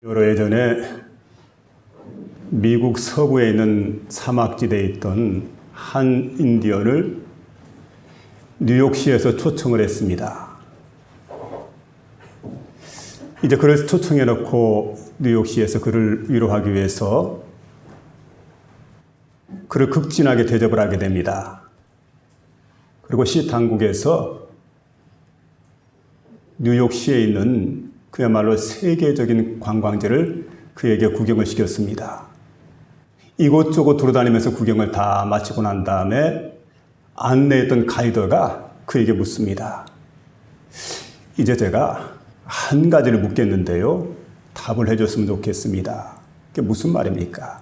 여러 예전에 미국 서부에 있는 사막지대에 있던 한 인디언을 뉴욕시에서 초청을 했습니다. 이제 그를 초청해 놓고 뉴욕시에서 그를 위로하기 위해서 그를 극진하게 대접을 하게 됩니다. 그리고 시 당국에서 뉴욕시에 있는 그야말로 세계적인 관광지를 그에게 구경을 시켰습니다. 이곳저곳 돌아다니면서 구경을 다 마치고 난 다음에 안내했던 가이드가 그에게 묻습니다. 이제 제가 한 가지를 묻겠는데요. 답을 해줬으면 좋겠습니다. 그게 무슨 말입니까?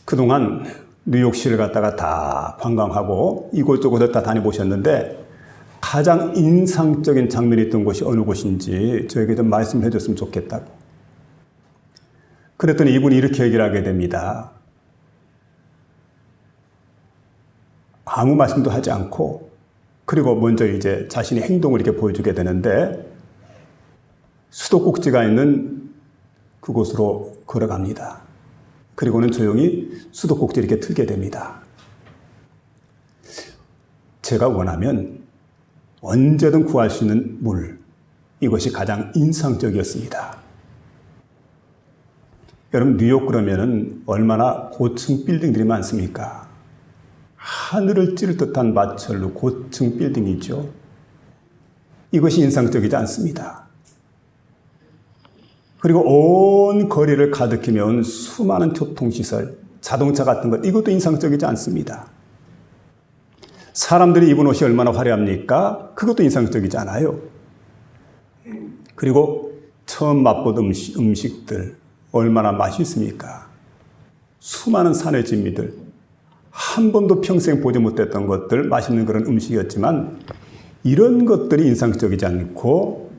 그동안 뉴욕시를 갔다가 다 관광하고 이곳저곳을 다 다녀보셨는데 가장 인상적인 장면이 있던 곳이 어느 곳인지 저에게 좀 말씀해 줬으면 좋겠다고. 그랬더니 이분이 이렇게 얘기를 하게 됩니다. 아무 말씀도 하지 않고 그리고 먼저 이제 자신의 행동을 이렇게 보여주게 되는데 수도꼭지가 있는 그곳으로 걸어갑니다. 그리고는 조용히 수도꼭지를 이렇게 틀게 됩니다. 제가 원하면 언제든 구할 수 있는 물, 이것이 가장 인상적이었습니다. 여러분, 뉴욕 그러면은 얼마나 고층 빌딩들이 많습니까? 하늘을 찌를 듯한 마철로 고층 빌딩이죠. 이것이 인상적이지 않습니다. 그리고 온 거리를 가득히 메운 수많은 교통시설, 자동차 같은 것, 이것도 인상적이지 않습니다. 사람들이 입은 옷이 얼마나 화려합니까? 그것도 인상적이지 않아요. 그리고 처음 맛본 음식들 얼마나 맛있습니까? 수많은 산의 진미들, 한 번도 평생 보지 못했던 것들, 맛있는 그런 음식이었지만 이런 것들이 인상적이지 않고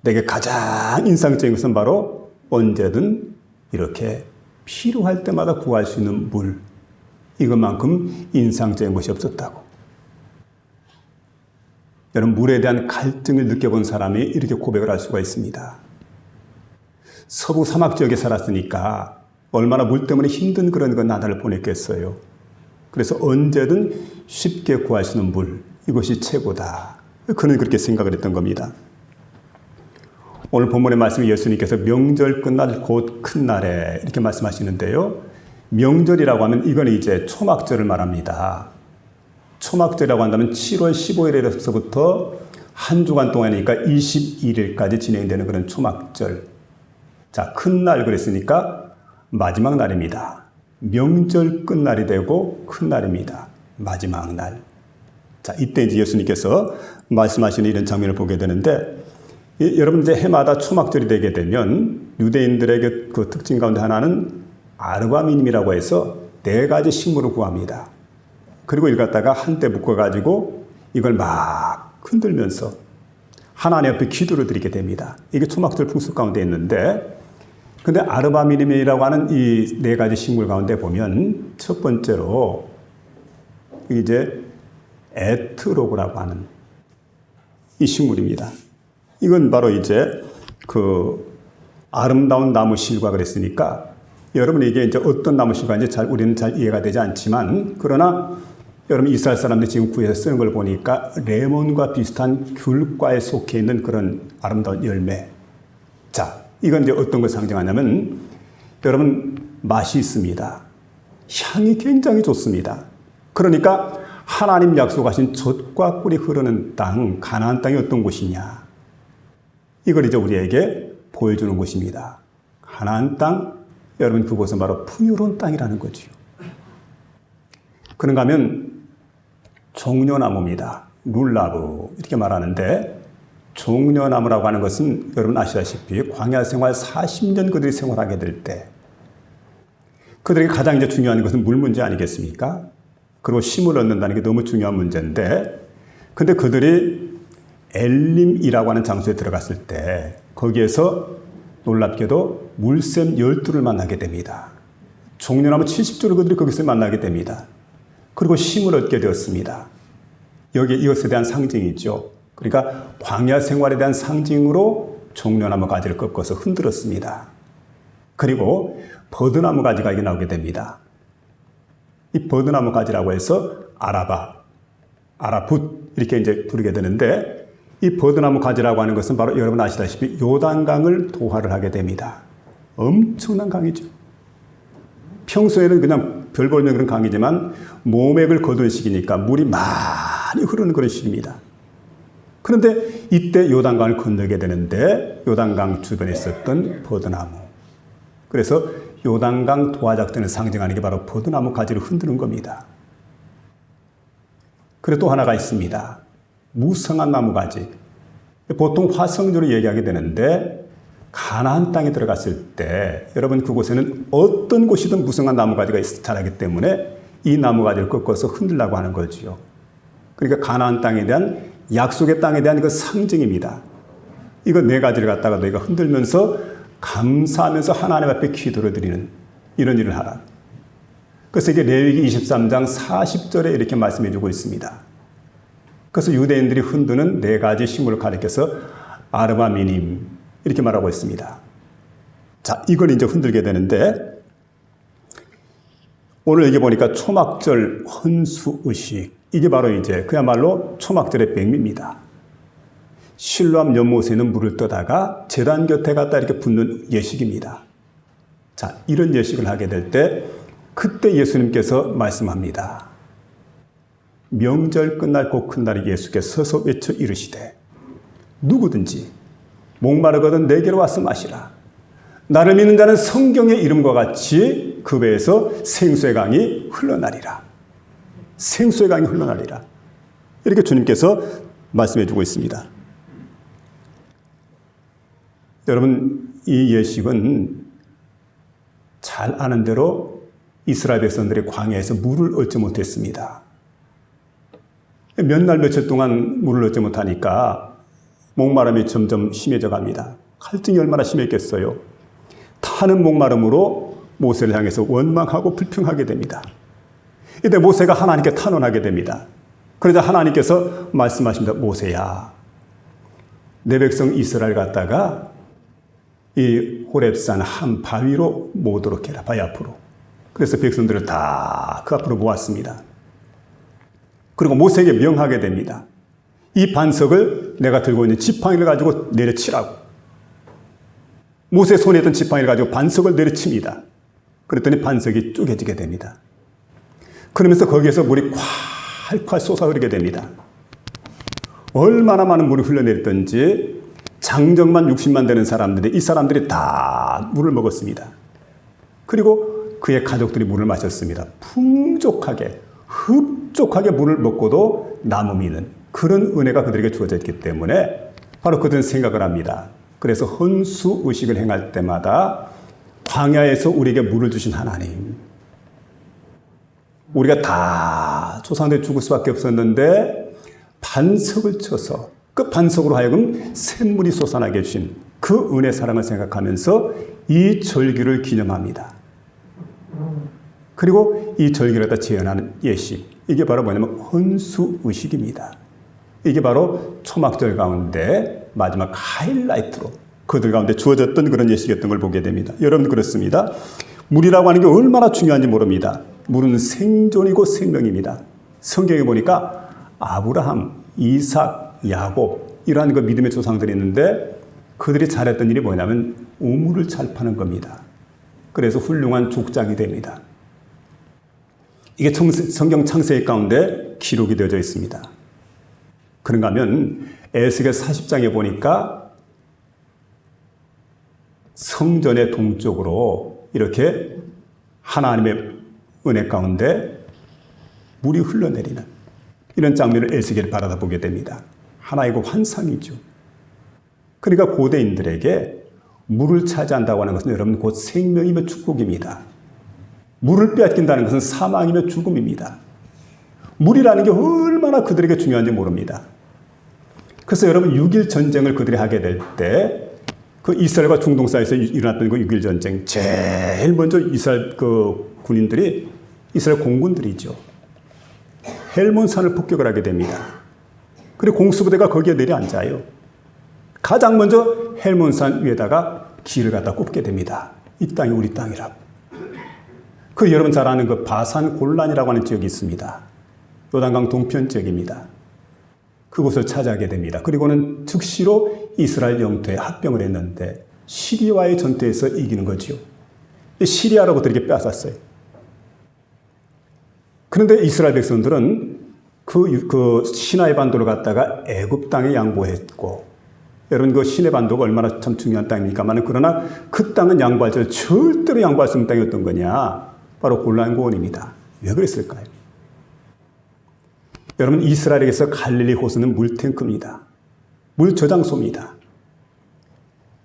내게 가장 인상적인 것은 바로 언제든 이렇게 필요할 때마다 구할 수 있는 물, 이것만큼 인상적인 것이 없었다고. 여러분, 물에 대한 갈증을 느껴본 사람이 이렇게 고백을 할 수가 있습니다. 서부 사막 지역에 살았으니까 얼마나 물 때문에 힘든 그런 나날을 보냈겠어요. 그래서 언제든 쉽게 구할 수 있는 물, 이것이 최고다. 그는 그렇게 생각을 했던 겁니다. 오늘 본문의 말씀에 예수님께서 명절 끝날 곧 큰 날에 이렇게 말씀하시는데요. 명절이라고 하면 이건 이제 초막절을 말합니다. 초막절이라고 한다면 7월 15일에서부터 한 주간 동안이니까 21일까지 진행되는 그런 초막절. 자, 큰 날 그랬으니까 마지막 날입니다. 명절 끝날이 되고 큰 날입니다. 마지막 날. 자, 이때 이제 예수님께서 말씀하시는 이런 장면을 보게 되는데, 여러분 이제 해마다 초막절이 되게 되면 유대인들에게 그 특징 가운데 하나는 아르바미님이라고 해서 4가지 식물을 구합니다. 그리고 이걸 갖다가 한때 묶어가지고 이걸 막 흔들면서 하나님 앞에 기도를 드리게 됩니다. 이게 초막절 풍습 가운데 있는데, 근데 아르바미님이라고 하는 이 4가지 식물 가운데 보면 첫 번째로 이제 에트로그라고 하는 이 식물입니다. 이건 바로 이제 그 아름다운 나무 실과 그랬으니까 여러분 이게 이제 어떤 나무 실과인지 우리는 잘 이해가 되지 않지만, 그러나 여러분 이스라엘 사람들이 지금 구해서 쓰는 걸 보니까 레몬과 비슷한 귤과에 속해 있는 그런 아름다운 열매. 자, 이건 이제 어떤 걸 상징하냐면 여러분 맛이 있습니다. 향이 굉장히 좋습니다. 그러니까 하나님 약속하신 젖과 꿀이 흐르는 땅, 가나안 땅이 어떤 곳이냐. 이걸 이제 우리에게 보여주는 곳입니다. 가나안 땅, 여러분 그곳은 바로 풍요로운 땅이라는 거죠. 그런가 하면 종려나무입니다. 룰라브 이렇게 말하는데, 종려나무라고 하는 것은 여러분 아시다시피 광야 생활 40년 그들이 생활하게 될 때 그들에게 가장 이제 중요한 것은 물 문제 아니겠습니까? 그리고 쉼을 얻는다는 게 너무 중요한 문제인데, 근데 그들이 엘림이라고 하는 장소에 들어갔을 때 거기에서 놀랍게도 물샘 12를 만나게 됩니다. 종려나무 70조를 그들이 거기서 만나게 됩니다. 그리고 쉼을 얻게 되었습니다. 여기 이것에 대한 상징이죠. 그러니까 광야 생활에 대한 상징으로 종려나무 가지를 꺾어서 흔들었습니다. 그리고 버드나무 가지가 이게 나오게 됩니다. 이 버드나무 가지라고 해서 아라붓 이렇게 이제 부르게 되는데, 이 버드나무 가지라고 하는 것은 바로 여러분 아시다시피 요단강을 도하를 하게 됩니다. 엄청난 강이죠. 평소에는 그냥 별 보이는 그런 강이지만 모맥을 거둔 시기니까 물이 많이 흐르는 그런 시기입니다. 그런데 이때 요단강을 건너게 되는데 요단강 주변에 있었던 버드나무, 그래서 요단강 도하 작전을 상징하는 게 바로 버드나무 가지를 흔드는 겁니다. 그리고 또 하나가 있습니다. 무성한 나무 가지. 보통 화성류로 얘기하게 되는데, 가나안 땅에 들어갔을 때 여러분 그곳에는 어떤 곳이든 무성한 나무 가지가 자라기 때문에 이 나무 가지를 꺾어서 흔들라고 하는 거지요. 그러니까 가나안 땅에 대한, 약속의 땅에 대한 그 상징입니다. 이거 네 가지를 갖다가 너희가 흔들면서 감사하면서 하나님 앞에 기도를 드리는 이런 일을 하라. 그래서 이게 레위기 23장 40절에 이렇게 말씀해 주고 있습니다. 그래서 유대인들이 흔드는 네 가지 식물을 가리켜서 아르바미님 이렇게 말하고 있습니다. 자, 이걸 이제 흔들게 되는데, 오늘 여기 보니까 초막절 헌수의식, 이게 바로 이제 그야말로 초막절의 백미입니다. 실로암 연못에는 물을 떠다가 제단 곁에 갖다 이렇게 붓는 예식입니다. 자, 이런 예식을 하게 될 때 그때 예수님께서 말씀합니다. 명절 끝날 곧 큰 날에 예수께서 서서 외쳐 이르시되 누구든지 목마르거든 내게로 와서 마시라. 나를 믿는 자는 성경의 이름과 같이 그 배에서 생수의 강이 흘러나리라. 생수의 강이 흘러나리라. 이렇게 주님께서 말씀해 주고 있습니다. 여러분, 이 예식은 잘 아는 대로 이스라엘 백성들이 광야에서 물을 얻지 못했습니다. 몇 날 며칠 동안 물을 얻지 못하니까 목마름이 점점 심해져 갑니다. 갈증이 얼마나 심했겠어요. 타는 목마름으로 모세를 향해서 원망하고 불평하게 됩니다. 이때 모세가 하나님께 탄원하게 됩니다. 그러자 하나님께서 말씀하십니다. 모세야, 내 백성 이스라엘 갖다가 이 호렙산 한 바위로 모도록 해라. 바위 앞으로. 그래서 백성들을 다 그 앞으로 모았습니다. 그리고 모세에게 명하게 됩니다. 이 반석을 내가 들고 있는 지팡이를 가지고 내려치라고. 모세 손에 있던 지팡이를 가지고 반석을 내려칩니다. 그랬더니 반석이 쪼개지게 됩니다. 그러면서 거기에서 물이 콸콸 솟아흐르게 됩니다. 얼마나 많은 물이 흘러내렸던지 장정만 60만 되는 사람들이, 이 사람들이 다 물을 먹었습니다. 그리고 그의 가족들이 물을 마셨습니다. 풍족하게, 흡족하게 물을 먹고도 남음이는 그런 은혜가 그들에게 주어져 있기 때문에 바로 그들은 생각을 합니다. 그래서 헌수의식을 행할 때마다 광야에서 우리에게 물을 주신 하나님, 우리가 다 조상들이 죽을 수밖에 없었는데 반석을 쳐서 그 반석으로 하여금 샘물이 솟아나게 해주신 그 은혜 사랑을 생각하면서 이 절기를 기념합니다. 그리고 이 절기를 갖다 재현하는 예식, 이게 바로 뭐냐면 헌수의식입니다. 이게 바로 초막절 가운데 마지막 하이라이트로 그들 가운데 주어졌던 그런 예식이었던 걸 보게 됩니다. 여러분, 그렇습니다. 물이라고 하는 게 얼마나 중요한지 모릅니다. 물은 생존이고 생명입니다. 성경에 보니까 아브라함, 이삭, 야곱 이러한 그 믿음의 조상들이 있는데 그들이 잘했던 일이 뭐냐면 우물을 잘 파는 겁니다. 그래서 훌륭한 족장이 됩니다. 이게 성경 창세기 가운데 기록이 되어져 있습니다. 그런가 하면 에스겔 40장에 보니까 성전의 동쪽으로 이렇게 하나님의 은혜 가운데 물이 흘러내리는 이런 장면을 에스겔이 바라다 보게 됩니다. 하나의 그 환상이죠. 그러니까 고대인들에게 물을 차지한다고 하는 것은 여러분 곧 생명이며 축복입니다. 물을 빼앗긴다는 것은 사망이며 죽음입니다. 물이라는 게 얼마나 그들에게 중요한지 모릅니다. 그래서 여러분 6.1 전쟁을 그들이 하게 될 때 그 이스라엘과 중동 사이에서 일어났던 그 6.1 전쟁, 제일 먼저 이스라엘 그 군인들이 이스라엘 공군들이죠. 헬몬산을 폭격을 하게 됩니다. 그리고 공수부대가 거기에 내려앉아요. 가장 먼저 헬몬산 위에다가 길을 갖다 꼽게 됩니다. 이 땅이 우리 땅이라고. 그 여러분 잘 아는 그 바산 골란이라고 하는 지역이 있습니다. 요단강 동편 지역입니다. 그곳을 차지하게 됩니다. 그리고는 즉시로 이스라엘 영토에 합병을 했는데 시리아와의 전투에서 이기는 거지요. 시리아로부터 이렇게 빼앗았어요. 그런데 이스라엘 백성들은 그 시나이 반도를 갖다가 애굽 땅에 양보했고, 여러분 그 시내 반도가 얼마나 참 중요한 땅입니까만, 그러나 그 땅은 양보할 때 절대로 양보할 수 없는 땅이 어떤 거냐? 바로 골란 고원입니다. 왜 그랬을까요? 여러분, 이스라엘에게서 갈릴리 호수는 물탱크입니다. 물 저장소입니다.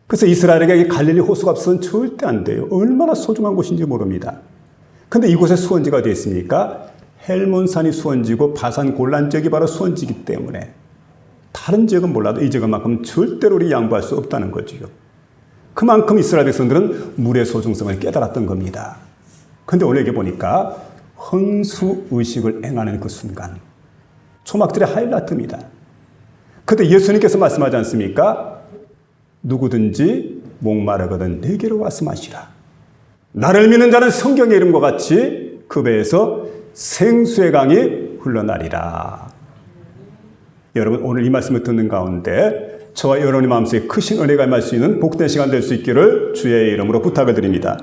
그래서 이스라엘에게 갈릴리 호수가 없으면 절대 안 돼요. 얼마나 소중한 곳인지 모릅니다. 근데 이곳에 수원지가 어디 있습니까? 헬몬산이 수원지고 바산 골란 지역이 바로 수원지이기 때문에 다른 지역은 몰라도 이 지역만큼 절대로 우리 양보할 수 없다는 거지요. 그만큼 이스라엘 백성들은 물의 소중성을 깨달았던 겁니다. 근데 오늘 여기 보니까 헌수의식을 행하는 그 순간, 초막절의 하이라이트입니다. 그때 예수님께서 말씀하지 않습니까? 누구든지 목마르거든 내게로 와서 마시라. 나를 믿는 자는 성경의 이름과 같이 그 배에서 생수의 강이 흘러나리라. 여러분, 오늘 이 말씀을 듣는 가운데 저와 여러분의 마음속에 크신 은혜가 임할 수 있는 복된 시간 될 수 있기를 주의 이름으로 부탁을 드립니다.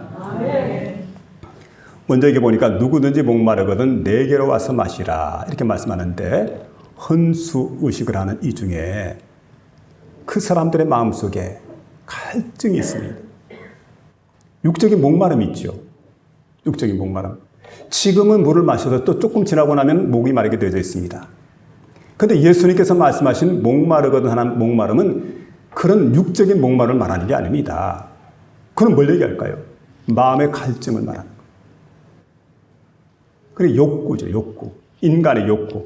먼저 여기 보니까 누구든지 목마르거든 내게로 와서 마시라 이렇게 말씀하는데, 헌수의식을 하는 이 중에 그 사람들의 마음속에 갈증이 있습니다. 육적인 목마름이 있죠. 육적인 목마름. 지금은 물을 마셔도 또 조금 지나고 나면 목이 마르게 되어져 있습니다. 그런데 예수님께서 말씀하신 목마르거든 하는 목마름은 그런 육적인 목마름을 말하는 게 아닙니다. 그럼 뭘 얘기할까요? 마음의 갈증을 말하는 거예요. 그게 욕구죠, 욕구. 인간의 욕구.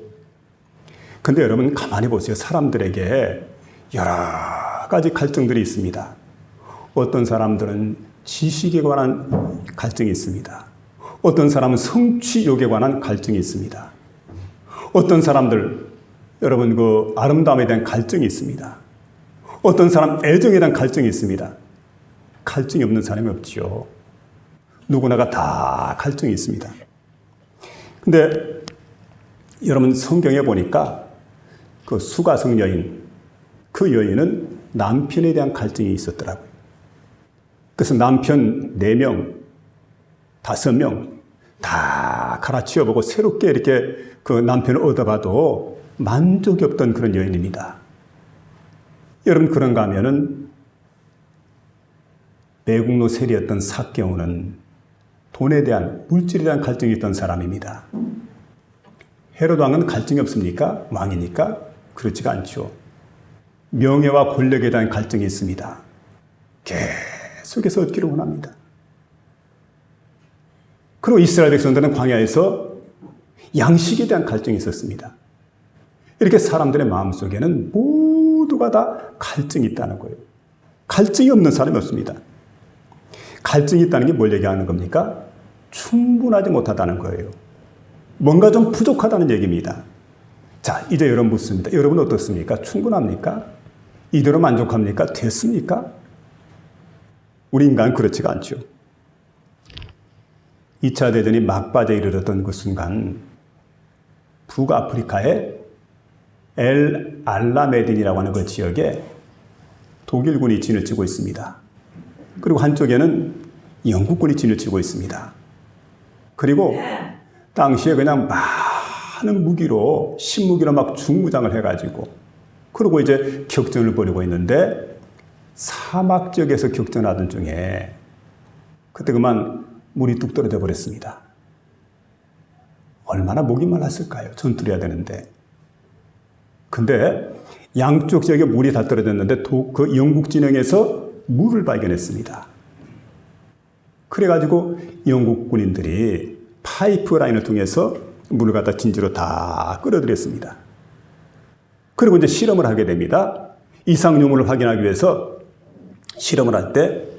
근데 여러분 가만히 보세요. 사람들에게 여러 가지 갈증들이 있습니다. 어떤 사람들은 지식에 관한 갈증이 있습니다. 어떤 사람은 성취욕에 관한 갈증이 있습니다. 어떤 사람들, 여러분 그 아름다움에 대한 갈증이 있습니다. 어떤 사람 애정에 대한 갈증이 있습니다. 갈증이 없는 사람이 없지요. 누구나가 다 갈증이 있습니다. 근데 여러분 성경에 보니까 그 수가성 여인, 그 여인은 남편에 대한 갈증이 있었더라고요. 그래서 남편 4명, 5명 다 갈아치워보고 새롭게 이렇게 그 남편을 얻어봐도 만족이 없던 그런 여인입니다. 여러분 그런가 하면은 매국노 세리였던 삭개오는 돈에 대한, 물질에 대한 갈증이 있던 사람입니다. 헤롯 왕은 갈증이 없습니까? 왕이니까? 그렇지가 않죠. 명예와 권력에 대한 갈증이 있습니다. 계속해서 얻기를 원합니다. 그리고 이스라엘 백성들은 광야에서 양식에 대한 갈증이 있었습니다. 이렇게 사람들의 마음속에는 모두가 다 갈증이 있다는 거예요. 갈증이 없는 사람이 없습니다. 갈증이 있다는 게 뭘 얘기하는 겁니까? 충분하지 못하다는 거예요. 뭔가 좀 부족하다는 얘기입니다. 자, 이제 여러분 묻습니다. 여러분 어떻습니까? 충분합니까? 이대로 만족합니까? 됐습니까? 우리 인간은 그렇지가 않죠. 2차 대전이 막바지에 이르렀던 그 순간 북아프리카의 엘 알라메딘이라고 하는 그 지역에 독일군이 진을 치고 있습니다. 그리고 한쪽에는 영국군이 진을 치고 있습니다. 그리고 당시에 그냥 많은 무기로, 신무기로 막 중무장을 해가지고, 그리고 이제 격전을 벌이고 있는데 사막 지역에서 격전하던 중에 그때 그만 물이 뚝 떨어져 버렸습니다. 얼마나 목이 말랐을까요? 전투를 해야 되는데. 근데 양쪽 지역에 물이 다 떨어졌는데 그 영국 진영에서 물을 발견했습니다. 그래가지고 영국 군인들이 파이프 라인을 통해서 물을 갖다 진지로 다 끌어들였습니다. 그리고 이제 실험을 하게 됩니다. 이상 유무를 확인하기 위해서 실험을 할 때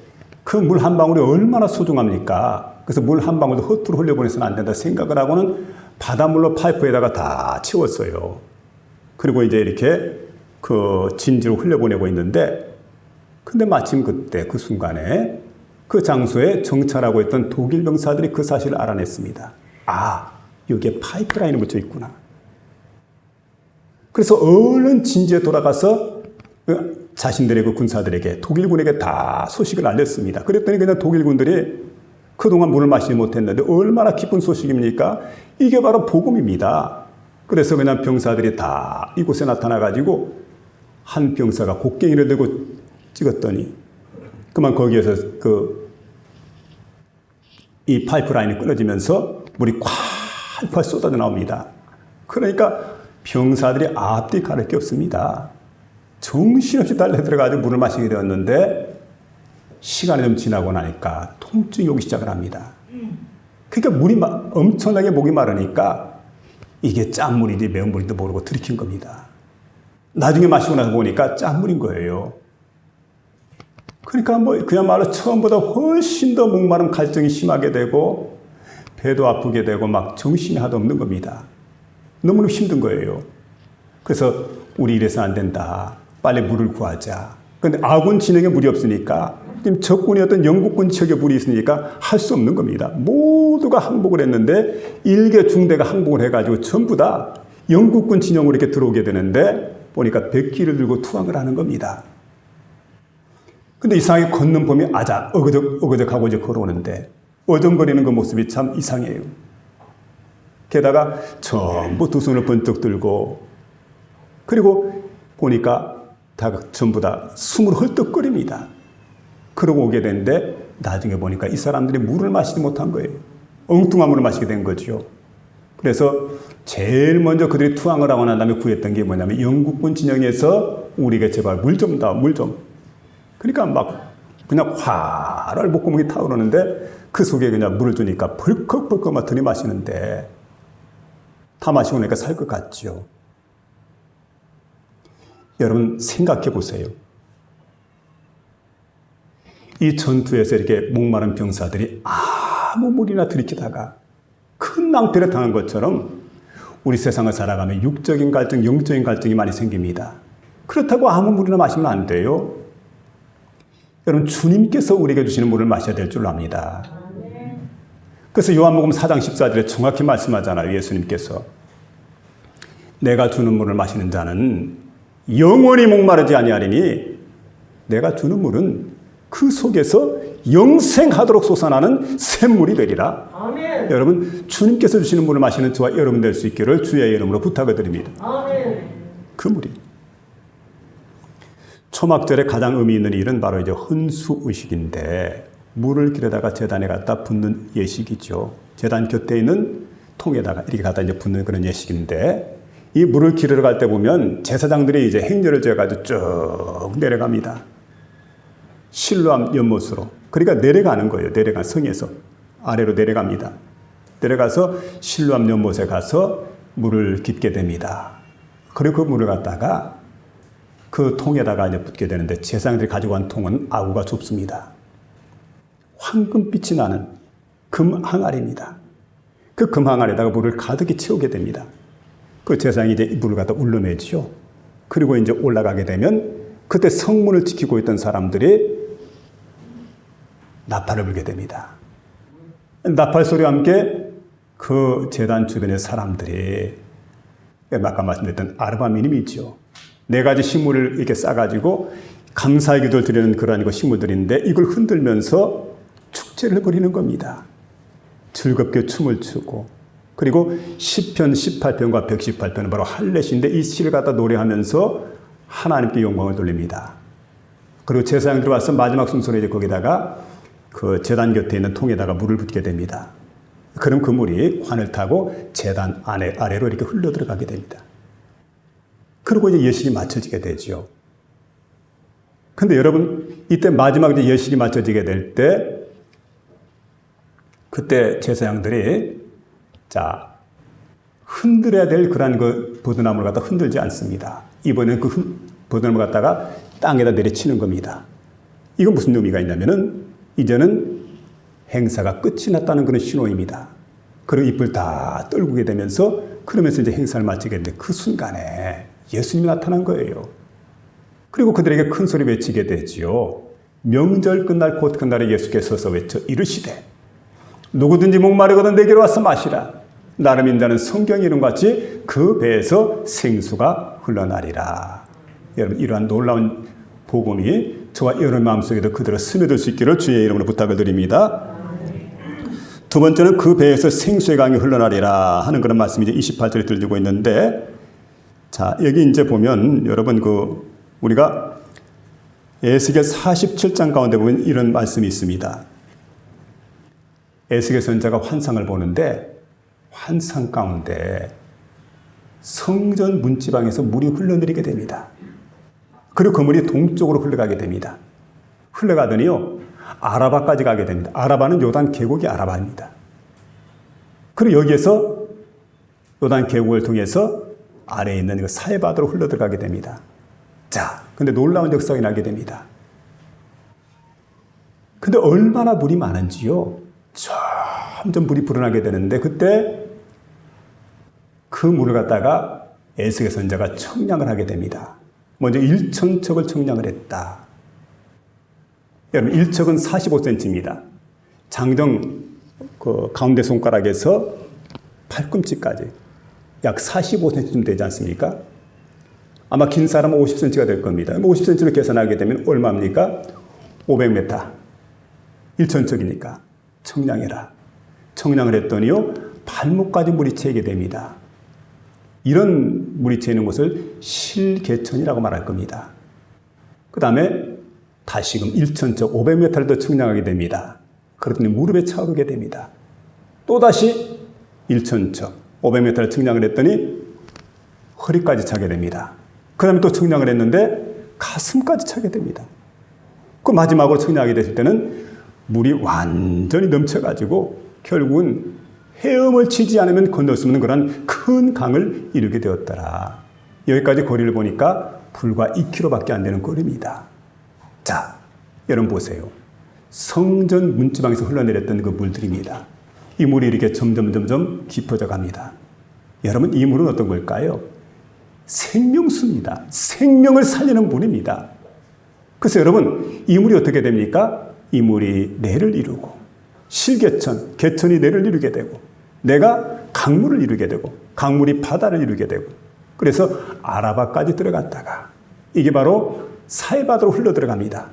그 물 한 방울이 얼마나 소중합니까? 그래서 물 한 방울도 허투루 흘려보내서는 안 된다 생각을 하고는 바닷물로 파이프에다가 다 채웠어요. 그리고 이제 이렇게 그 진지로 흘려보내고 있는데, 근데 마침 그때 그 순간에 그 장소에 정찰하고 있던 독일 병사들이 그 사실을 알아냈습니다. 아, 여기에 파이프라인이 묻혀 있구나. 그래서 얼른 진지에 돌아가서 자신들의 그 군사들에게, 독일군에게 다 소식을 알렸습니다. 그랬더니 그냥 독일군들이 그동안 물을 마시지 못했는데 얼마나 기쁜 소식입니까? 이게 바로 복음입니다. 그래서 그냥 병사들이 다 이곳에 나타나가지고 한 병사가 곡괭이를 들고 찍었더니 그만 거기에서 이 파이프라인이 끊어지면서 물이 콸콸 쏟아져 나옵니다. 그러니까 병사들이 앞뒤 가릴 게 없습니다. 정신없이 달려들어가지고 물을 마시게 되었는데 시간이 좀 지나고 나니까 통증이 오기 시작을 합니다. 그러니까 물이 엄청나게 목이 마르니까 이게 짠물인지 매운 물인지 모르고 들이킨 겁니다. 나중에 마시고 나서 보니까 짠물인 거예요. 그러니까 그야말로 처음보다 훨씬 더 목마름 갈증이 심하게 되고 배도 아프게 되고 막 정신이 하도 없는 겁니다. 너무너무 힘든 거예요. 그래서 우리 이래서 안 된다. 빨리 물을 구하자. 그런데 아군 진영에 물이 없으니까 지금 적군이 어떤 영국군 지역에 물이 있으니까 할 수 없는 겁니다. 모두가 항복을 했는데 일개 중대가 항복을 해가지고 전부 다 영국군 진영으로 이렇게 들어오게 되는데 보니까 백기를 들고 투항을 하는 겁니다. 근데 이상하게 걷는 봄이 어거적하고 이제 걸어오는데 어정거리는 그 모습이 참 이상해요. 게다가 전부 두 손을 번쩍 들고 그리고 보니까 다 전부 다 숨을 헐떡거립니다. 그러고 오게 되는데 나중에 보니까 이 사람들이 물을 마시지 못한 거예요. 엉뚱한 물을 마시게 된 거죠. 그래서 제일 먼저 그들이 투항을 하고 난 다음에 구했던 게 뭐냐면 영국군 진영에서 우리에게 제발 물 좀 다, 물 좀. 그러니까 막 그냥 활활 목구멍이 타오르는데 그 속에 그냥 물을 주니까 벌컥벌컥 막 들이마시는데 다 마시고 나니까 살 것 같죠. 여러분 생각해 보세요. 이 전투에서 이렇게 목마른 병사들이 아무 물이나 들이키다가 큰 낭패를 당한 것처럼 우리 세상을 살아가면 육적인 갈증, 영적인 갈증이 많이 생깁니다. 그렇다고 아무 물이나 마시면 안 돼요. 여러분 주님께서 우리에게 주시는 물을 마셔야 될 줄 압니다. 그래서 요한복음 4장 14절에 정확히 말씀하잖아요. 예수님께서 내가 주는 물을 마시는 자는 영원히 목마르지 아니하리니 내가 주는 물은 그 속에서 영생하도록 솟아나는 샘물이 되리라. 아멘. 여러분 주님께서 주시는 물을 마시는 저와 여러분 될 수 있기를 주의 이름으로 부탁을 드립니다. 아멘. 그 물이 초막절에 가장 의미 있는 일은 바로 이제 헌수의식인데 물을 길에다가 제단에 갖다 붓는 예식이죠. 제단 곁에 있는 통에다가 이렇게 갖다 이제 붓는 그런 예식인데 이 물을 기르러 갈 때 보면 제사장들이 이제 행렬을 지어가지고 쭉 내려갑니다. 실로암 연못으로. 그러니까 내려가는 거예요. 내려간 성에서 아래로 내려갑니다. 내려가서 실로암 연못에 가서 물을 깃게 됩니다. 그리고 그 물을 갖다가 그 통에다가 이제 붓게 되는데 제사장들이 가지고 간 통은 아구가 좁습니다. 황금빛이 나는 금 항아리입니다. 그 금 항아리에다가 물을 가득히 채우게 됩니다. 그 제사장이 이제 물을 갖다 울려내죠. 그리고 이제 올라가게 되면 그때 성문을 지키고 있던 사람들이 나팔을 불게 됩니다. 나팔 소리와 함께 그 제단 주변의 사람들이 아까 말씀드렸던 아르바미님이 있죠. 네 가지 식물을 이렇게 싸가지고 감사의 기도를 드리는 그러한 식물들인데 이걸 흔들면서 축제를 벌이는 겁니다. 즐겁게 춤을 추고 그리고 시편 18편과 118편은 바로 할례시인데 이 시를 갖다 노래하면서 하나님께 영광을 돌립니다. 그리고 제사장들이 와서 마지막 순서로 이제 거기다가 그 제단 곁에 있는 통에다가 물을 붓게 됩니다. 그럼 그 물이 관을 타고 제단 아래로 이렇게 흘러 들어가게 됩니다. 그리고 이제 예식이 마쳐지게 되죠. 근데 여러분, 이때 마지막 이제 예식이 마쳐지게 될 때, 그때 제사장들이, 흔들어야 될 그런 그 버드나무를 갖다 흔들지 않습니다. 이번에는 그 버드나무를 갖다가 땅에다 내려치는 겁니다. 이건 무슨 의미가 있냐면은, 이제는 행사가 끝이 났다는 그런 신호입니다. 그리고 잎을 다 떨구게 되면서, 그러면서 이제 행사를 마치게 되는데, 그 순간에 예수님이 나타난 거예요. 그리고 그들에게 큰 소리 외치게 되지요. 명절 끝날 곧 그날에 예수께서 외쳐 이르시되 누구든지 목마르거든 내게로 와서 마시라. 나를 믿는 성경 이름같이 그 배에서 생수가 흘러나리라. 여러분, 이러한 놀라운 복음이 저와 여러분 마음속에도 그대로 스며들 수 있기를 주의 이름으로 부탁을 드립니다. 두 번째는 그 배에서 생수의 강이 흘러나리라 하는 그런 말씀이 이제 28절에 들리고 있는데, 자, 여기 이제 보면 여러분 우리가 에스겔 47장 가운데 보면 이런 말씀이 있습니다. 에스겔 선지자가 환상을 보는데 환상 가운데 성전 문지방에서 물이 흘러내리게 됩니다. 그리고 그 물이 동쪽으로 흘러가게 됩니다. 흘러가더니요 아라바까지 가게 됩니다. 아라바는 요단 계곡이 아라바입니다. 그리고 여기에서 요단 계곡을 통해서 아래에 있는 그 사해바다로 흘러들어가게 됩니다. 자, 근데 놀라운 역사가 나게 됩니다. 근데 얼마나 물이 많은지요. 점점 물이 불어나게 되는데 그때 그 물을 갖다가 에스겔 선지자가 청량을 하게 됩니다. 먼저 1천척을 청량을 했다. 여러분 1척은 45cm입니다. 장정 그 가운데 손가락에서 팔꿈치까지 약 45cm쯤 되지 않습니까? 아마 긴 사람은 50cm가 될 겁니다. 50cm로 계산하게 되면 얼마입니까? 500m. 1천척이니까 청량해라. 청량을 했더니요 발목까지 물이 채게 됩니다. 이런 물이 채는 곳을 실개천이라고 말할 겁니다. 그 다음에 다시금 1천척 500m를 더 청량하게 됩니다. 그러더니 무릎에 차오르게 됩니다. 또다시 1천척 500m를 청량을 했더니 허리까지 차게 됩니다. 그 다음에 또 청량을 했는데 가슴까지 차게 됩니다. 그 마지막으로 청량하게 됐을 때는 물이 완전히 넘쳐가지고 결국은 헤엄을 치지 않으면 건널 수 없는 그런 큰 강을 이루게 되었더라. 여기까지 거리를 보니까 불과 2km밖에 안 되는 거리입니다. 자, 여러분 보세요. 성전 문지방에서 흘러내렸던 그 물들입니다. 이 물이 이렇게 점점 깊어져 갑니다. 여러분, 이 물은 어떤 걸까요? 생명수입니다. 생명을 살리는 물입니다. 그래서 여러분, 이 물이 어떻게 됩니까? 이 물이 내를 이루고 실개천, 개천이 내를 이루게 되고 내가 강물을 이루게 되고 강물이 바다를 이루게 되고 그래서 아라바까지 들어갔다가 이게 바로 사해바다로 흘러 들어갑니다.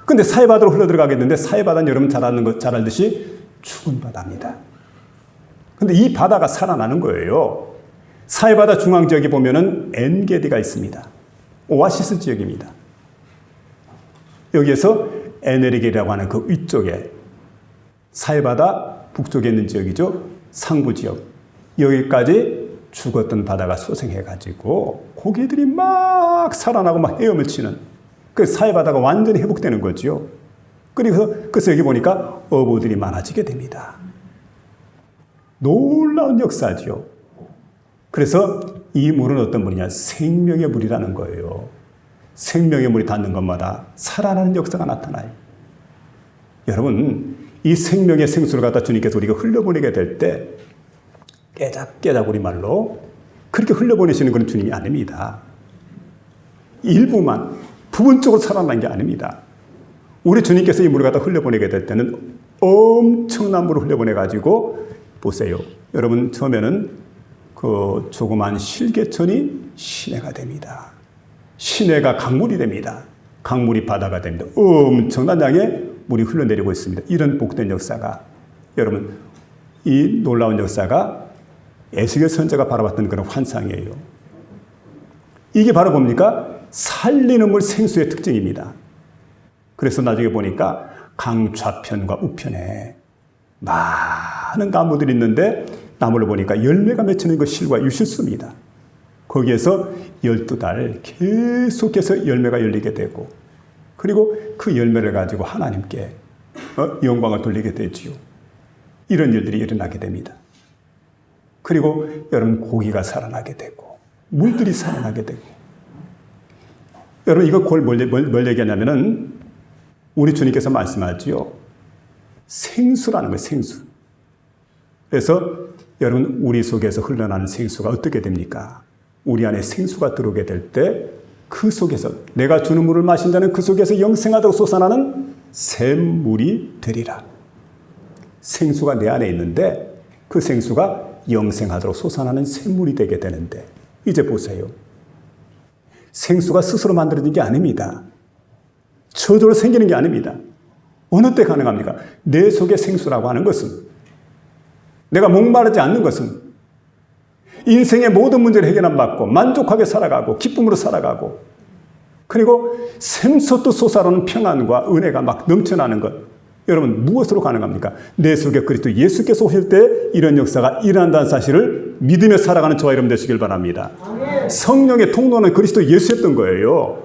근데 사해바다로 흘러 들어가겠는데 사해바다는 여러분 잘 알듯이 죽은 바다입니다. 근데 이 바다가 살아나는 거예요. 사해바다 중앙 지역에 보면은 엔게디가 있습니다. 오아시스 지역입니다. 여기에서 에네르게라고 하는 그 위쪽에 사해바다 북쪽에 있는 지역이죠. 상부 지역. 여기까지 죽었던 바다가 소생해가지고 고기들이 막 살아나고 막 헤엄을 치는 그 사해바다가 완전히 회복되는 거죠. 그래서 여기 보니까 어부들이 많아지게 됩니다. 놀라운 역사죠. 그래서 이 물은 어떤 물이냐? 생명의 물이라는 거예요. 생명의 물이 닿는 것마다 살아나는 역사가 나타나요. 여러분, 이 생명의 생수를 갖다 주님께서 우리가 흘려보내게 될 때 깨작깨작 우리말로 그렇게 흘려보내시는 그런 주님이 아닙니다. 일부만 부분적으로 살아난 게 아닙니다. 우리 주님께서 이 물을 갖다 흘려보내게 될 때는 엄청난 물을 흘려보내가지고 보세요. 여러분, 처음에는 그 조그만 실개천이 시내가 됩니다. 시내가 강물이 됩니다. 강물이 바다가 됩니다. 엄청난 양의 물이 흘러내리고 있습니다. 이런 복된 역사가 여러분, 이 놀라운 역사가 에스겔 선지자가 바라봤던 그런 환상이에요. 이게 바로 뭡니까? 살리는 물 생수의 특징입니다. 그래서 나중에 보니까 강 좌편과 우편에 많은 나무들이 있는데 나무를 보니까 열매가 맺히는 그 실과 유실수입니다. 거기에서 12달 계속해서 열매가 열리게 되고 그리고 그 열매를 가지고 하나님께 영광을 돌리게 되지요. 이런 일들이 일어나게 됩니다. 그리고 여러분 고기가 살아나게 되고 물들이 살아나게 되고 여러분 이거 뭘 얘기하냐면은 우리 주님께서 말씀하지요. 생수라는 거예요. 생수. 그래서 여러분 우리 속에서 흘러나는 생수가 어떻게 됩니까? 우리 안에 생수가 들어오게 될 때 그 속에서 내가 주는 물을 마신 자는 그 속에서 영생하도록 솟아나는 샘물이 되리라. 생수가 내 안에 있는데 그 생수가 영생하도록 솟아나는 샘물이 되게 되는데, 이제 보세요. 생수가 스스로 만들어진 게 아닙니다. 저절로 생기는 게 아닙니다. 어느 때 가능합니까? 내 속의 생수라고 하는 것은, 내가 목마르지 않는 것은, 인생의 모든 문제를 해결안 받고 만족하게 살아가고 기쁨으로 살아가고, 그리고 샘솟듯 솟아오르는 평안과 은혜가 막 넘쳐나는 것, 여러분 무엇으로 가능합니까? 내 속에 그리스도 예수께서 오실 때 이런 역사가 일어난다는 사실을 믿으며 살아가는 저와 여러분 되시길 바랍니다. 성령의 통로는 그리스도 예수였던 거예요.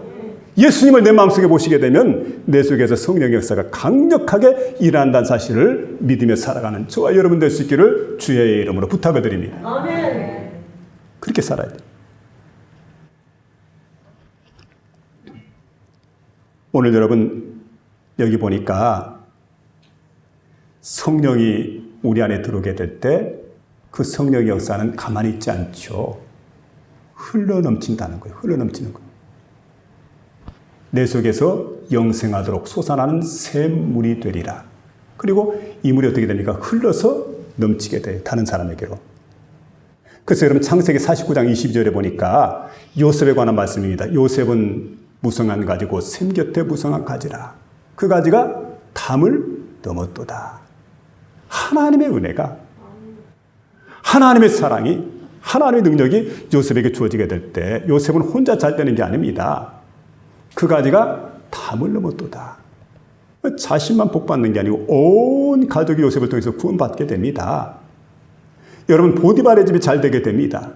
예수님을 내 마음속에 모시게 되면 내 속에서 성령의 역사가 강력하게 일어난다는 사실을 믿으며 살아가는 저와 여러분 될 수 있기를 주의 이름으로 부탁을 드립니다. 아멘. 그렇게 살아야 돼요. 오늘 여러분 여기 보니까 성령이 우리 안에 들어오게 될 때 그 성령의 역사는 가만히 있지 않죠. 흘러넘친다는 거예요. 흘러넘치는 거예요. 내 속에서 영생하도록 솟아나는 샘물이 되리라. 그리고 이 물이 어떻게 됩니까? 흘러서 넘치게 돼요. 다른 사람에게로. 그래서 여러분 창세기 49장 22절에 보니까 요셉에 관한 말씀입니다. 요셉은 무성한 가지고 샘 곁에 무성한 가지라. 그 가지가 담을 넘었도다. 하나님의 은혜가, 하나님의 사랑이, 하나님의 능력이 요셉에게 주어지게 될 때 요셉은 혼자 잘 되는 게 아닙니다. 그 가지가 담을 넘었도다. 자신만 복받는 게 아니고 온 가족이 요셉을 통해서 구원받게 됩니다. 여러분 보디발의 집이 잘 되게 됩니다.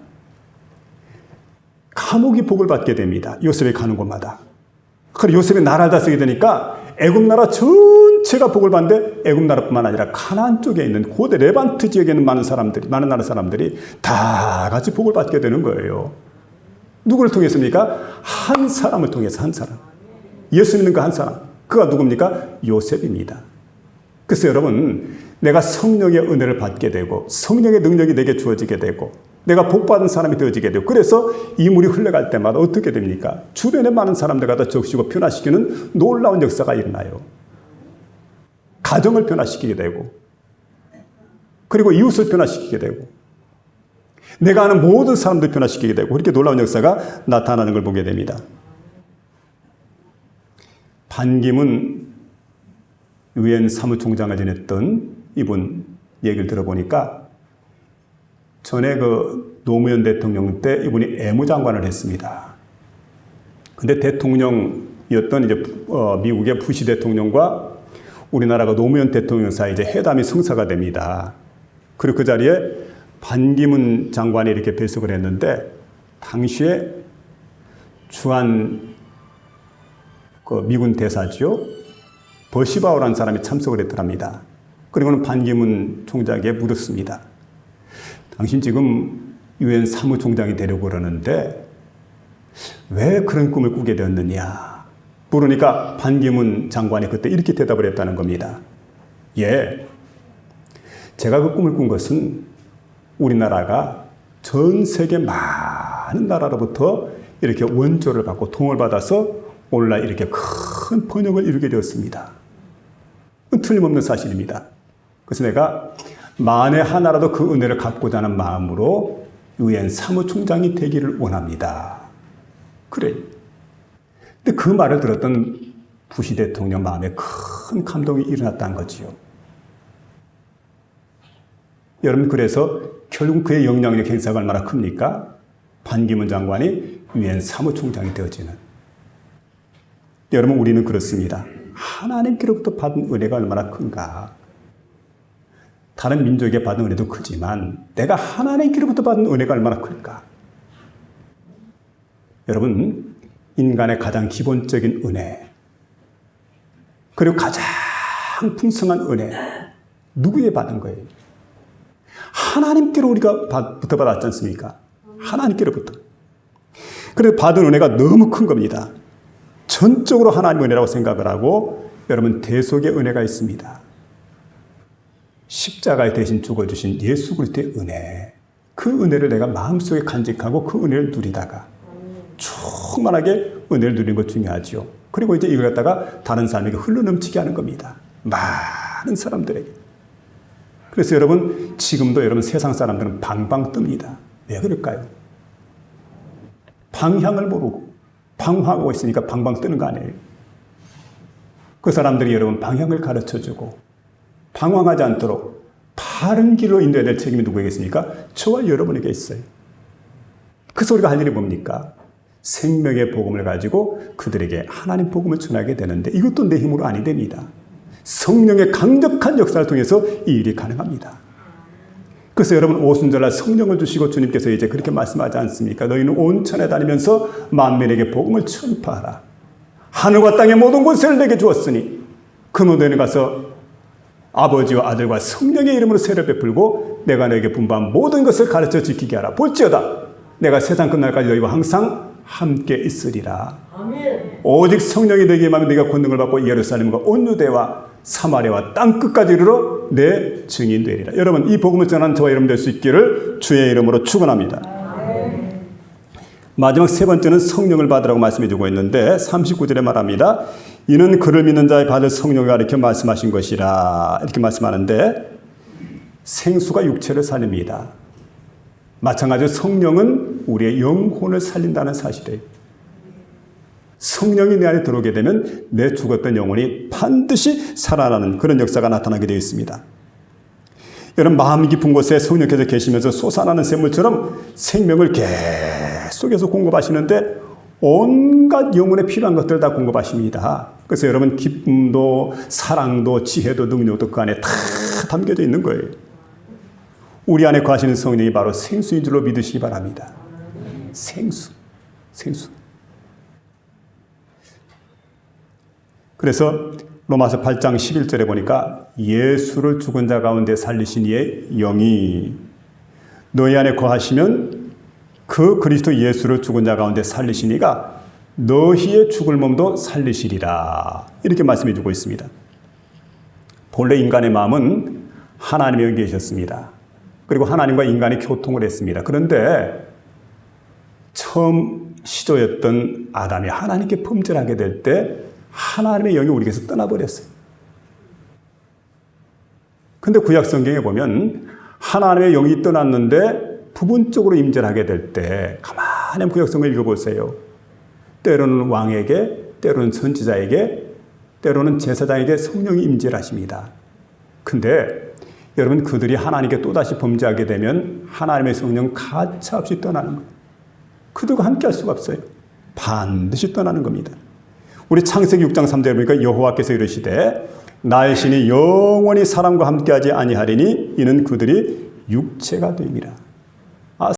감옥이 복을 받게 됩니다. 요셉이 가는 곳마다. 그리고 요셉이 나라를 다스리게 되니까 애굽 나라 전체가 복을 받는데 애굽 나라뿐만 아니라 가나안 쪽에 있는 고대 레반트 지역에 있는 많은 나라 사람들이 다 같이 복을 받게 되는 거예요. 누구를 통해서입니까? 한 사람을 통해서, 한 사람. 예수 믿는 그 한 사람. 그가 누굽니까? 요셉입니다. 그래서 여러분, 내가 성령의 은혜를 받게 되고 성령의 능력이 내게 주어지게 되고 내가 복받은 사람이 되어지게 되고, 그래서 이 물이 흘러갈 때마다 어떻게 됩니까? 주변에 많은 사람들 갖다 적시고 변화시키는 놀라운 역사가 일어나요. 가정을 변화시키게 되고, 그리고 이웃을 변화시키게 되고, 내가 아는 모든 사람들 변화시키게 되고, 그렇게 놀라운 역사가 나타나는 걸 보게 됩니다. 반기문 유엔 사무총장을 지냈던 이분 얘기를 들어보니까 전에 그 노무현 대통령 때 이분이 애무장관을 했습니다. 근데 대통령이었던 이제 미국의 부시 대통령과 우리나라가 노무현 대통령 사이 이제 회담이 성사가 됩니다. 그리고 그 자리에 반기문 장관이 이렇게 배석을 했는데, 당시에 주한 그 미군 대사죠, 버시바오라는 사람이 참석을 했더랍니다. 그리고는 반기문 총장에게 물었습니다. 당신 지금 유엔 사무총장이 되려고 그러는데 왜 그런 꿈을 꾸게 되었느냐 물으니까 반기문 장관이 그때 이렇게 대답을 했다는 겁니다. 예, 제가 그 꿈을 꾼 것은 우리나라가 전 세계 많은 나라로부터 이렇게 원조를 받고 도움을 받아서 오늘날 이렇게 큰 번영을 이루게 되었습니다. 틀림없는 사실입니다. 그래서 내가 만에 하나라도 그 은혜를 갚고자 하는 마음으로 유엔 사무총장이 되기를 원합니다. 그래. 근데 그 말을 들었던 부시 대통령 마음에 큰 감동이 일어났다는 거지요. 여러분, 그래서 결국 그의 영향력 행사가 얼마나 큽니까? 반기문 장관이 유엔 사무총장이 되어지는. 여러분, 우리는 그렇습니다. 하나님께로부터 받은 은혜가 얼마나 큰가. 다른 민족에게 받은 은혜도 크지만 내가 하나님께로부터 받은 은혜가 얼마나 클까. 여러분, 인간의 가장 기본적인 은혜, 그리고 가장 풍성한 은혜, 누구에 받은 거예요? 하나님께로 우리가 부터 받았지 않습니까? 하나님께로부터. 그래서 받은 은혜가 너무 큰 겁니다. 전적으로 하나님의 은혜라고 생각을 하고, 여러분, 대속의 은혜가 있습니다. 십자가에 대신 죽어주신 예수 그리스도의 은혜, 그 은혜를 내가 마음속에 간직하고 그 은혜를 누리다가 쭉 충만하게 은혜를 누리는 것 중요하죠. 그리고 이제 이걸 갖다가 다른 사람에게 흘러넘치게 하는 겁니다. 많은 사람들에게. 그래서 여러분, 지금도 여러분 세상 사람들은 방방 뜹니다. 왜 그럴까요? 방향을 모르고 방황하고 있으니까 방방 뜨는 거 아니에요. 그 사람들이 여러분 방향을 가르쳐주고 방황하지 않도록 바른 길로 인도해야 될 책임이 누구에게 있습니까? 저와 여러분에게 있어요. 그래서 우리가 할 일이 뭡니까? 생명의 복음을 가지고 그들에게 하나님 복음을 전하게 되는데 이것도 내 힘으로 아니 됩니다. 성령의 강력한 역사를 통해서 이 일이 가능합니다. 그래서 여러분 오순절날 성령을 주시고 주님께서 이제 그렇게 말씀하지 않습니까? 너희는 온 천에 다니면서 만민에게 복음을 전파하라. 하늘과 땅의 모든 곳을 내게 주었으니 그러면 너희는 가서 아버지와 아들과 성령의 이름으로 세례를 베풀고 내가 너에게 분부한 모든 것을 가르쳐 지키게 하라. 볼지어다 내가 세상 끝날까지 너희와 항상 함께 있으리라. 아멘. 오직 성령이 너에게 임하면 네가 권능을 받고 예루살렘과 온 유대와 사마리아와 땅 끝까지 이르러 내 증인 되리라. 여러분 이 복음을 전하는 저와 여러분 될 수 있기를 주의 이름으로 축원합니다. 아멘. 마지막 세 번째는 성령을 받으라고 말씀해 주고 있는데 39절에 말합니다. 이는 그를 믿는 자의 받을 성령을 가리켜 말씀하신 것이라. 이렇게 말씀하는데 생수가 육체를 살립니다. 마찬가지로 성령은 우리의 영혼을 살린다는 사실이에요. 성령이 내 안에 들어오게 되면 내 죽었던 영혼이 반드시 살아나는 그런 역사가 나타나게 되어 있습니다. 여러분 마음 깊은 곳에 성령께서 계시면서 솟아나는 샘물처럼 생명을 계속해서 공급하시는데 온갖 영혼에 필요한 것들을 다 공급하십니다. 그래서 여러분 기쁨도 사랑도 지혜도 능력도 그 안에 다 담겨져 있는 거예요. 우리 안에 거하시는 성령이 바로 생수인 줄로 믿으시기 바랍니다. 생수. 그래서 로마서 8장 11절에 보니까 예수를 죽은 자 가운데 살리신 이의 영이 너희 안에 거하시면 그 그리스도 예수를 죽은 자 가운데 살리신 이가 너희의 죽을 몸도 살리시리라. 이렇게 말씀해 주고 있습니다. 본래 인간의 마음은 하나님이 여기 계셨습니다. 그리고 하나님과 인간이 교통을 했습니다. 그런데 처음 시조였던 아담이 하나님께 범죄하게 될 때 하나님의 영이 우리에게서 떠나버렸어요. 근데 구약 성경에 보면 하나님의 영이 떠났는데 부분적으로 임재를 하게 될 때 가만히 구약 성경을 읽어보세요. 때로는 왕에게, 때로는 선지자에게, 때로는 제사장에게 성령이 임재를 하십니다. 근데 여러분 그들이 하나님께 또다시 범죄하게 되면 하나님의 성령 가차없이 떠나는 거예요. 그들과 함께 할 수가 없어요. 반드시 떠나는 겁니다. 우리 창세기 6장 3절에 보니까 여호와께서 이르시되 나의 신이 영원히 사람과 함께하지 아니하리니 이는 그들이 육체가 됨이라.